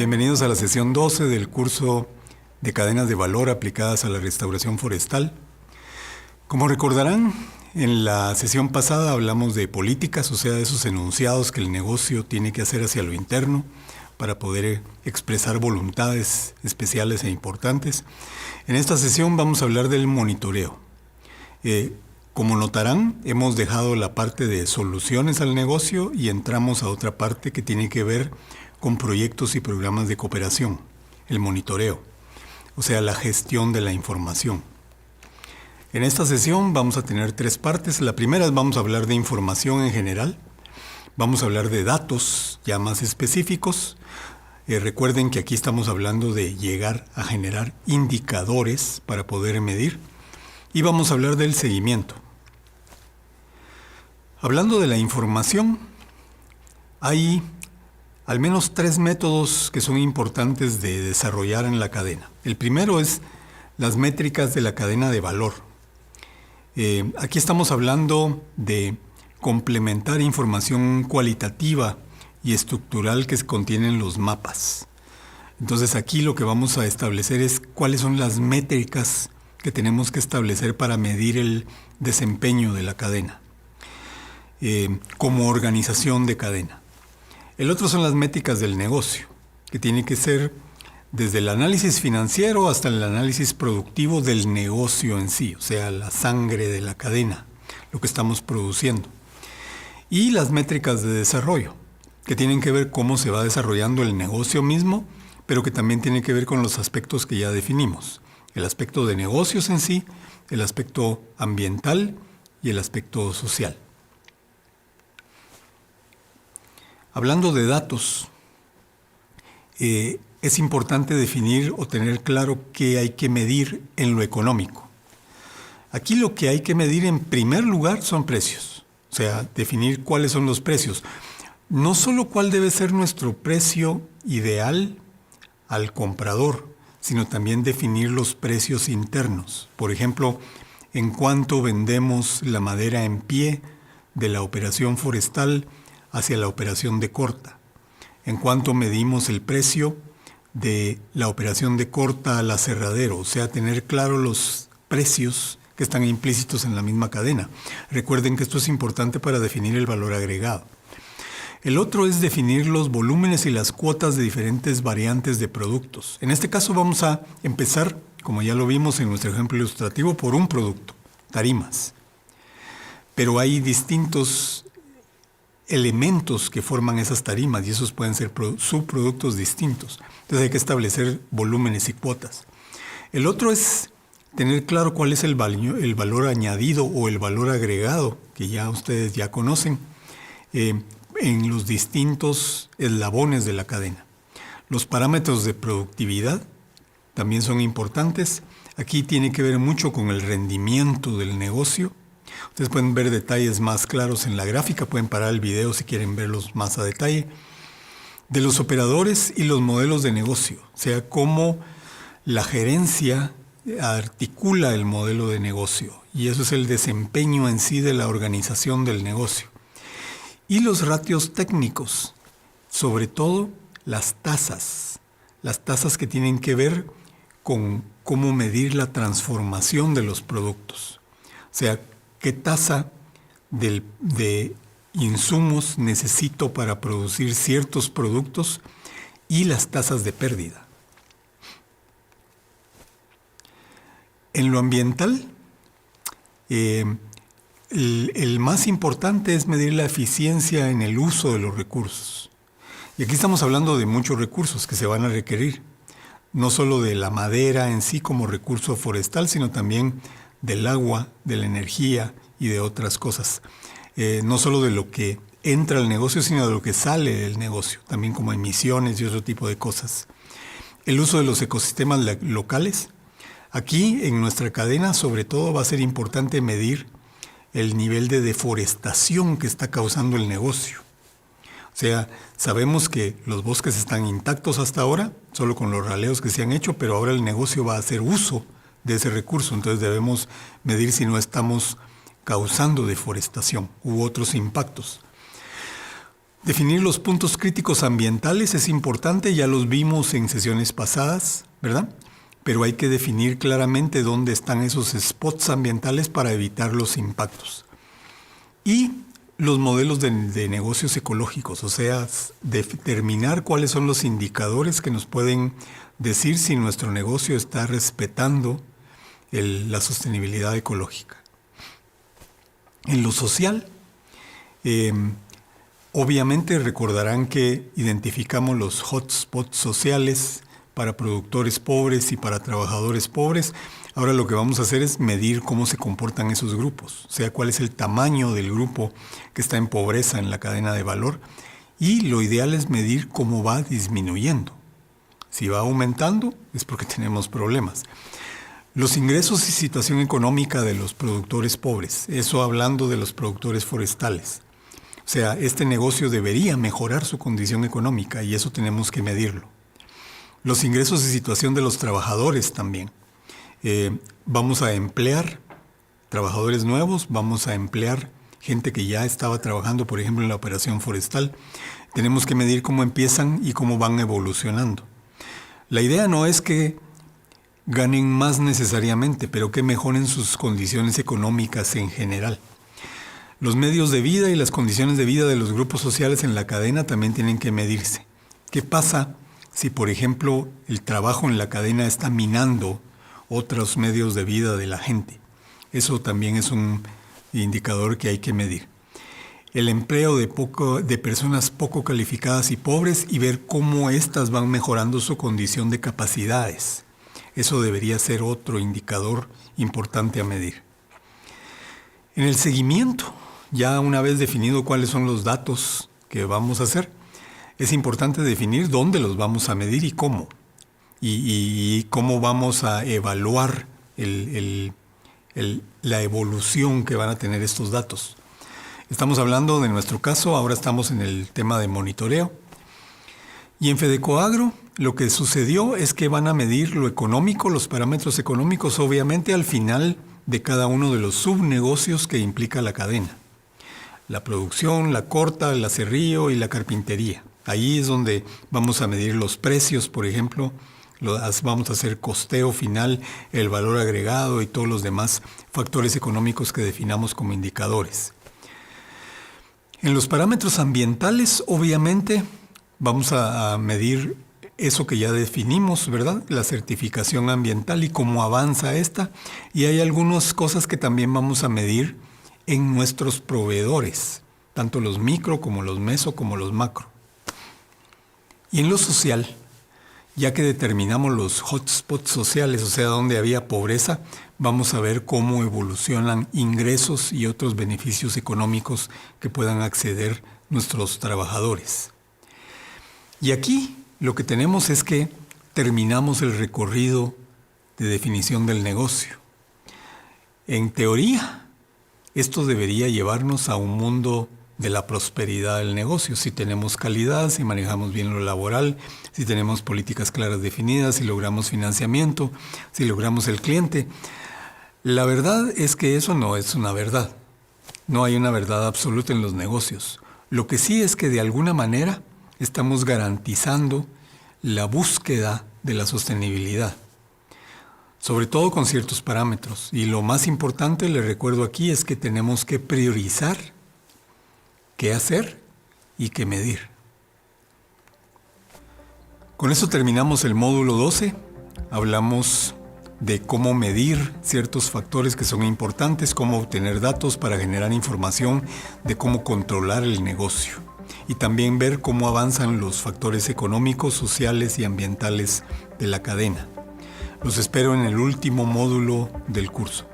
Bienvenidos a la sesión 12 del curso de cadenas de valor aplicadas a la restauración forestal. Como recordarán, en la sesión pasada hablamos de políticas, o sea, de esos enunciados que el negocio tiene que hacer hacia lo interno para poder expresar voluntades especiales e importantes. En esta sesión vamos a hablar del monitoreo. Como notarán, hemos dejado la parte de soluciones al negocio y entramos a otra parte que tiene que ver con proyectos y programas de cooperación, el monitoreo, o sea, la gestión de la información. En esta sesión vamos a tener tres partes. La primera es vamos a hablar de información en general, vamos a hablar de datos ya más específicos. Recuerden que aquí estamos hablando de llegar a generar indicadores para poder medir y vamos a hablar del seguimiento. Hablando de la información, hay al menos tres métodos que son importantes de desarrollar en la cadena. El primero es las métricas de la cadena de valor. Aquí estamos hablando de complementar información cualitativa y estructural que contienen los mapas. Entonces aquí lo que vamos a establecer es cuáles son las métricas que tenemos que establecer para medir el desempeño de la cadena como organización de cadena. El otro son las métricas del negocio, que tiene que ser desde el análisis financiero hasta el análisis productivo del negocio en sí, o sea, la sangre de la cadena, lo que estamos produciendo. Y las métricas de desarrollo, que tienen que ver cómo se va desarrollando el negocio mismo, pero que también tiene que ver con los aspectos que ya definimos. El aspecto de negocios en sí, el aspecto ambiental y el aspecto social. Hablando de datos, es importante definir o tener claro qué hay que medir en lo económico. Aquí lo que hay que medir en primer lugar son precios, o sea, definir cuáles son los precios. No solo cuál debe ser nuestro precio ideal al comprador, sino también definir los precios internos. Por ejemplo, en cuánto vendemos la madera en pie de la operación forestal hacia la operación de corta, en cuanto medimos el precio de la operación de corta al aserradero, o sea, tener claro los precios que están implícitos en la misma cadena. Recuerden que esto es importante para definir el valor agregado. El otro es definir los volúmenes y las cuotas de diferentes variantes de productos. En este caso vamos a empezar, como ya lo vimos en nuestro ejemplo ilustrativo, por un producto, tarimas. Pero hay distintos elementos que forman esas tarimas y esos pueden ser subproductos distintos. Entonces hay que establecer volúmenes y cuotas. El otro es tener claro cuál es el valor añadido o el valor agregado, que ya ustedes ya conocen, en los distintos eslabones de la cadena. Los parámetros de productividad también son importantes. Aquí tiene que ver mucho con el rendimiento del negocio. Ustedes pueden ver detalles más claros en la gráfica, pueden parar el video si quieren verlos más a detalle. De los operadores y los modelos de negocio, o sea, cómo la gerencia articula el modelo de negocio, y eso es el desempeño en sí de la organización del negocio. Y los ratios técnicos, sobre todo las tasas que tienen que ver con cómo medir la transformación de los productos. O sea, qué tasa de insumos necesito para producir ciertos productos y las tasas de pérdida. En lo ambiental, el más importante es medir la eficiencia en el uso de los recursos. Y aquí estamos hablando de muchos recursos que se van a requerir, no solo de la madera en sí como recurso forestal, sino también del agua, de la energía y de otras cosas. No solo de lo que entra al negocio, sino de lo que sale del negocio, también como emisiones y otro tipo de cosas. El uso de los ecosistemas locales. Aquí en nuestra cadena sobre todo va a ser importante medir el nivel de deforestación que está causando el negocio. O sea, sabemos que los bosques están intactos hasta ahora, solo con los raleos que se han hecho, pero ahora el negocio va a hacer uso de ese recurso, entonces debemos medir si no estamos causando deforestación u otros impactos. Definir los puntos críticos ambientales es importante, ya los vimos en sesiones pasadas, ¿verdad? Pero hay que definir claramente dónde están esos spots ambientales para evitar los impactos. Y los modelos de negocios ecológicos, o sea, determinar cuáles son los indicadores que nos pueden decir si nuestro negocio está respetando la sostenibilidad ecológica. En lo social, obviamente recordarán que identificamos los hotspots sociales para productores pobres y para trabajadores pobres. Ahora lo que vamos a hacer es medir cómo se comportan esos grupos, o sea, cuál es el tamaño del grupo que está en pobreza en la cadena de valor, y lo ideal es medir cómo va disminuyendo. Si va aumentando es porque tenemos problemas. Los ingresos y situación económica de los productores pobres, eso hablando de los productores forestales. O sea, este negocio debería mejorar su condición económica y eso tenemos que medirlo. Los ingresos y situación de los trabajadores también. Vamos a emplear trabajadores nuevos, vamos a emplear gente que ya estaba trabajando, por ejemplo, en la operación forestal. Tenemos que medir cómo empiezan y cómo van evolucionando. La idea no es que ganen más necesariamente, pero que mejoren sus condiciones económicas en general. Los medios de vida y las condiciones de vida de los grupos sociales en la cadena también tienen que medirse. ¿Qué pasa si, por ejemplo, el trabajo en la cadena está minando otros medios de vida de la gente? Eso también es un indicador que hay que medir. El empleo de personas poco calificadas y pobres y ver cómo éstas van mejorando su condición de capacidades. Eso debería ser otro indicador importante a medir. En el seguimiento, ya una vez definido cuáles son los datos que vamos a hacer, es importante definir dónde los vamos a medir y cómo. Y cómo vamos a evaluar la evolución que van a tener estos datos. Estamos hablando de nuestro caso, ahora estamos en el tema de monitoreo. Y en Fedecoagro lo que sucedió es que van a medir lo económico, los parámetros económicos, obviamente al final de cada uno de los subnegocios que implica la cadena. La producción, la corta, el aserrío y la carpintería. Ahí es donde vamos a medir los precios, por ejemplo, vamos a hacer costeo final, el valor agregado y todos los demás factores económicos que definamos como indicadores. En los parámetros ambientales, obviamente, vamos a medir eso que ya definimos, ¿verdad? La certificación ambiental y cómo avanza esta. Y hay algunas cosas que también vamos a medir en nuestros proveedores, tanto los micro como los meso como los macro. Y en lo social, ya que determinamos los hotspots sociales, o sea, donde había pobreza, vamos a ver cómo evolucionan ingresos y otros beneficios económicos que puedan acceder nuestros trabajadores. Y aquí lo que tenemos es que terminamos el recorrido de definición del negocio. En teoría, esto debería llevarnos a un mundo de la prosperidad del negocio, si tenemos calidad, si manejamos bien lo laboral, si tenemos políticas claras definidas, si logramos financiamiento, si logramos el cliente. La verdad es que eso no es una verdad. No hay una verdad absoluta en los negocios. Lo que sí es que de alguna manera estamos garantizando la búsqueda de la sostenibilidad, sobre todo con ciertos parámetros. Y lo más importante, les recuerdo aquí, es que tenemos que priorizar qué hacer y qué medir. Con eso terminamos el módulo 12. Hablamos de cómo medir ciertos factores que son importantes, cómo obtener datos para generar información de cómo controlar el negocio y también ver cómo avanzan los factores económicos, sociales y ambientales de la cadena. Los espero en el último módulo del curso.